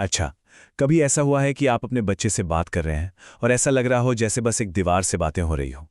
अच्छा, कभी ऐसा हुआ है कि आप अपने बच्चे से बात कर रहे हैं और ऐसा लग रहा हो जैसे बस एक दीवार से बातें हो रही हो।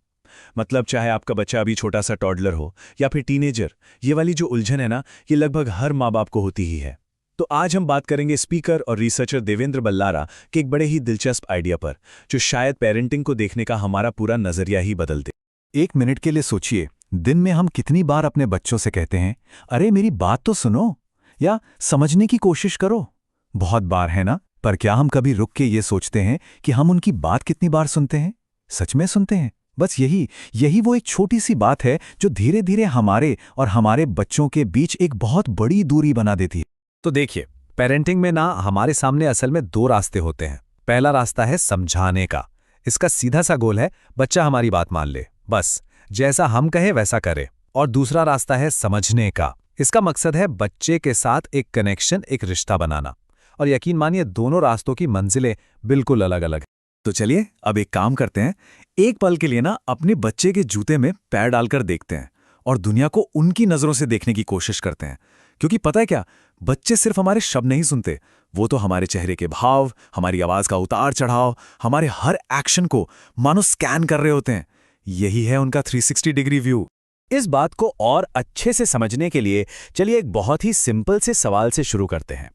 मतलब चाहे आपका बच्चा अभी छोटा सा टॉडलर हो या फिर टीनेजर, ये वाली जो उलझन है ना, ये लगभग हर माँ बाप को होती ही है। तो आज हम बात करेंगे स्पीकर और रिसर्चर देवेंद्र बल्लारा के एक बड़े ही दिलचस्प आइडिया पर, जो शायद पेरेंटिंग को देखने का हमारा पूरा नजरिया ही बदल दे। 1 मिनट के लिए सोचिए, दिन में हम कितनी बार अपने बच्चों से कहते हैं, अरे मेरी बात तो सुनो, या समझने की कोशिश करो। बहुत बार है ना? पर क्या हम कभी रुक के ये सोचते हैं कि हम उनकी बात कितनी बार सुनते हैं? सच में सुनते हैं? बस यही यही वो एक छोटी सी बात है जो धीरे धीरे हमारे और हमारे बच्चों के बीच एक बहुत बड़ी दूरी बना देती है। तो देखिए, पेरेंटिंग में ना हमारे सामने असल में 2 रास्ते होते हैं। पहला रास्ता है समझाने का। इसका सीधा सा गोल है बच्चा हमारी बात मान ले, बस जैसा हम कहे वैसा करे। और दूसरा रास्ता है समझने का। इसका मकसद है बच्चे के साथ एक कनेक्शन, एक रिश्ता बनाना। और यकीन मानिए, दोनों रास्तों की मंजिलें बिल्कुल अलग अलग हैं। तो चलिए अब एक काम करते हैं, एक पल के लिए ना अपने बच्चे के जूते में पैर डालकर देखते हैं और दुनिया को उनकी नजरों से देखने की कोशिश करते हैं। क्योंकि पता है क्या, बच्चे सिर्फ हमारे शब्द नहीं सुनते, वो तो हमारे चेहरे के भाव, हमारी आवाज का उतार चढ़ाव, हमारे हर एक्शन को मानो स्कैन कर रहे होते हैं। यही है उनका 360 डिग्री व्यू। इस बात को और अच्छे से समझने के लिए चलिए एक बहुत ही सिंपल से सवाल से शुरू करते हैं।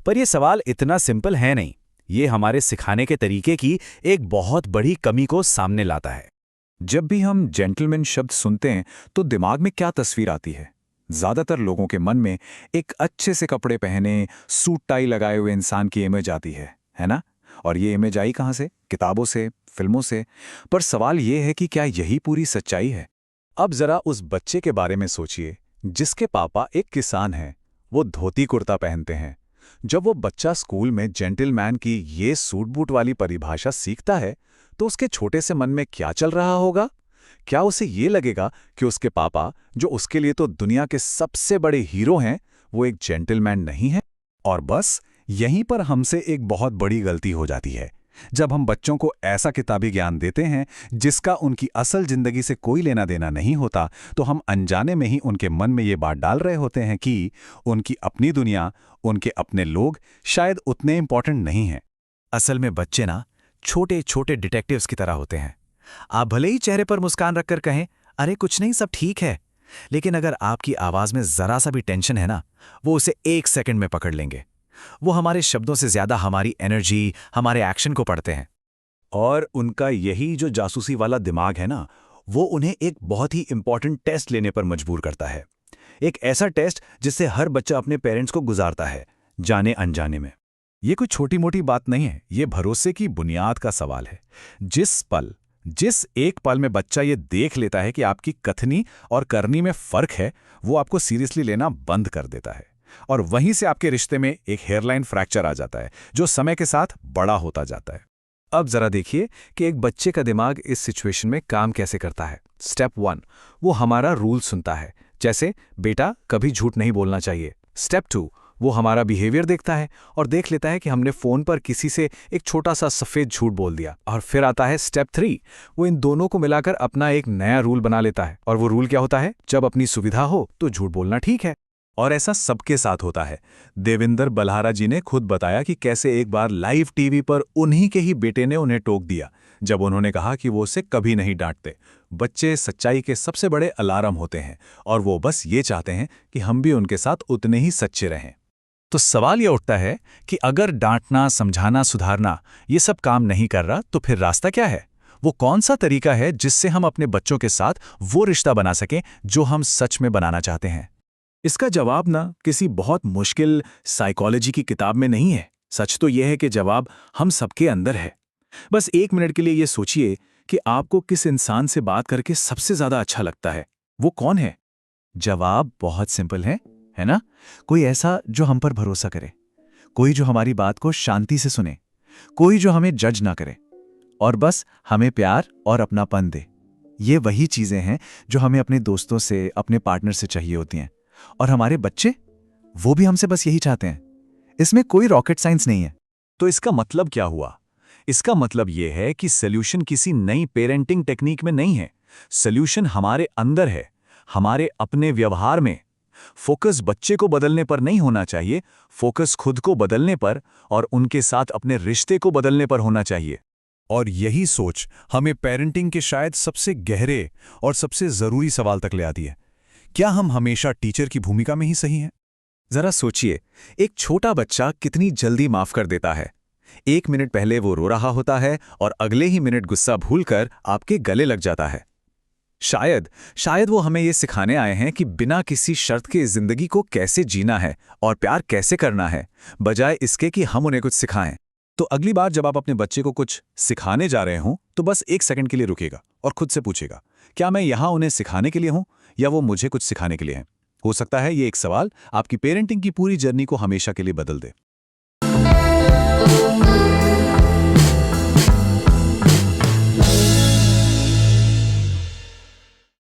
पर यह सवाल इतना सिंपल है नहीं, ये हमारे सिखाने के तरीके की एक बहुत बड़ी कमी को सामने लाता है। जब भी हम जेंटलमैन शब्द सुनते हैं तो दिमाग में क्या तस्वीर आती है? ज्यादातर लोगों के मन में एक अच्छे से कपड़े पहने, सूट टाई लगाए हुए इंसान की इमेज आती है ना? और ये इमेज आई कहाँ से? किताबों से, फिल्मों से। पर सवाल ये है कि क्या यही पूरी सच्चाई है? अब जरा उस बच्चे के बारे में सोचिए जिसके पापा एक किसान हैं, वो धोती कुर्ता पहनते हैं। जब वो बच्चा स्कूल में जेंटलमैन की ये सूट बूट वाली परिभाषा सीखता है तो उसके छोटे से मन में क्या चल रहा होगा? क्या उसे ये लगेगा कि उसके पापा, जो उसके लिए तो दुनिया के सबसे बड़े हीरो हैं, वो एक जेंटलमैन नहीं है? और बस यहीं पर हमसे एक बहुत बड़ी गलती हो जाती है। जब हम बच्चों को ऐसा किताबी ज्ञान देते हैं जिसका उनकी असल जिंदगी से कोई लेना देना नहीं होता, तो हम अनजाने में ही उनके मन में ये बात डाल रहे होते हैं कि उनकी अपनी दुनिया, उनके अपने लोग शायद उतने इंपॉर्टेंट नहीं हैं। असल में बच्चे ना छोटे छोटे डिटेक्टिव्स की तरह होते हैं। आप भले ही चेहरे पर मुस्कान रखकर कहें, अरे कुछ नहीं, सब ठीक है, लेकिन अगर आपकी आवाज में जरा सा भी टेंशन है ना, वो उसे 1 सेकंड में पकड़ लेंगे। वो हमारे शब्दों से ज्यादा हमारी एनर्जी, हमारे एक्शन को पढ़ते हैं। और उनका यही जो जासूसी वाला दिमाग है ना, वो उन्हें एक बहुत ही इंपॉर्टेंट टेस्ट लेने पर मजबूर करता है। एक ऐसा टेस्ट जिससे हर बच्चा अपने पेरेंट्स को गुजारता है, जाने अनजाने में। ये कोई छोटी मोटी बात नहीं है, ये भरोसे की बुनियाद का सवाल है। जिस एक पल में बच्चा ये देख लेता है कि आपकी कथनी और करनी में फर्क है, वो आपको सीरियसली लेना बंद कर देता है। और वहीं से आपके रिश्ते में एक हेयरलाइन फ्रैक्चर आ जाता है, जो समय के साथ बड़ा होता जाता है। अब जरा देखिए कि एक बच्चे का दिमाग इस सिचुएशन में काम कैसे करता है। स्टेप 1, वो हमारा रूल सुनता है, जैसे बेटा कभी झूठ नहीं बोलना चाहिए। स्टेप 2, वो हमारा बिहेवियर देखता है और देख लेता है कि हमने फोन पर किसी से एक छोटा सा सफेद झूठ बोल दिया। और फिर आता है स्टेप 3, वो इन दोनों को मिलाकर अपना एक नया रूल बना लेता है। और वो रूल क्या होता है? जब अपनी सुविधा हो तो झूठ बोलना ठीक है। और ऐसा सबके साथ होता है। देवेंद्र बल्लारा जी ने खुद बताया कि कैसे एक बार लाइव टीवी पर उन्हीं के ही बेटे ने उन्हें टोक दिया, जब उन्होंने कहा कि वो उसे कभी नहीं डांटते। बच्चे सच्चाई के सबसे बड़े अलार्म होते हैं और वो बस ये चाहते हैं कि हम भी उनके साथ उतने ही सच्चे रहें। तो सवाल ये उठता है कि अगर डांटना, समझाना, सुधारना ये सब काम नहीं कर रहा, तो फिर रास्ता क्या है? वो कौन सा तरीका है जिससे हम अपने बच्चों के साथ वो रिश्ता बना सकें जो हम सच में बनाना चाहते हैं? इसका जवाब ना किसी बहुत मुश्किल साइकोलॉजी की किताब में नहीं है। सच तो यह है कि जवाब हम सबके अंदर है। बस 1 मिनट के लिए ये सोचिए कि आपको किस इंसान से बात करके सबसे ज्यादा अच्छा लगता है। वो कौन है? जवाब बहुत सिंपल है ना? कोई ऐसा जो हम पर भरोसा करे, कोई जो हमारी बात को शांति से सुने, कोई जो हमें जज ना करे और बस हमें प्यार और अपनापन दे। ये वही चीजें हैं जो हमें अपने दोस्तों से, अपने पार्टनर से चाहिए होती हैं। और हमारे बच्चे, वो भी हमसे बस यही चाहते हैं। इसमें कोई रॉकेट साइंस नहीं है। तो इसका मतलब क्या हुआ? इसका मतलब यह है कि सॉल्यूशन किसी नई पेरेंटिंग टेक्निक में नहीं है। सॉल्यूशन हमारे अंदर है, हमारे अपने व्यवहार में। फोकस बच्चे को बदलने पर नहीं होना चाहिए, फोकस खुद को बदलने पर और उनके साथ अपने रिश्ते को बदलने पर होना चाहिए। और यही सोच हमें पेरेंटिंग के शायद सबसे गहरे और सबसे ज़रूरी सवाल तक ले आती है। क्या हम हमेशा टीचर की भूमिका में ही सही हैं? जरा सोचिए, एक छोटा बच्चा कितनी जल्दी माफ कर देता है। 1 मिनट पहले वो रो रहा होता है और अगले ही मिनट गुस्सा भूलकर आपके गले लग जाता है। शायद वो हमें ये सिखाने आए हैं कि बिना किसी शर्त के जिंदगी को कैसे जीना है और प्यार कैसे करना है, बजाय इसके कि हम उन्हें कुछ सिखाएं। तो अगली बार जब आप अपने बच्चे को कुछ सिखाने जा रहे हों तो बस 1 सेकंड के लिए रुकेगा और खुद से पूछेगा, क्या मैं यहाँ उन्हें सिखाने के लिए हूँ या वो मुझे कुछ सिखाने के लिए हैं? हो सकता है ये एक सवाल आपकी पेरेंटिंग की पूरी जर्नी को हमेशा के लिए बदल दे।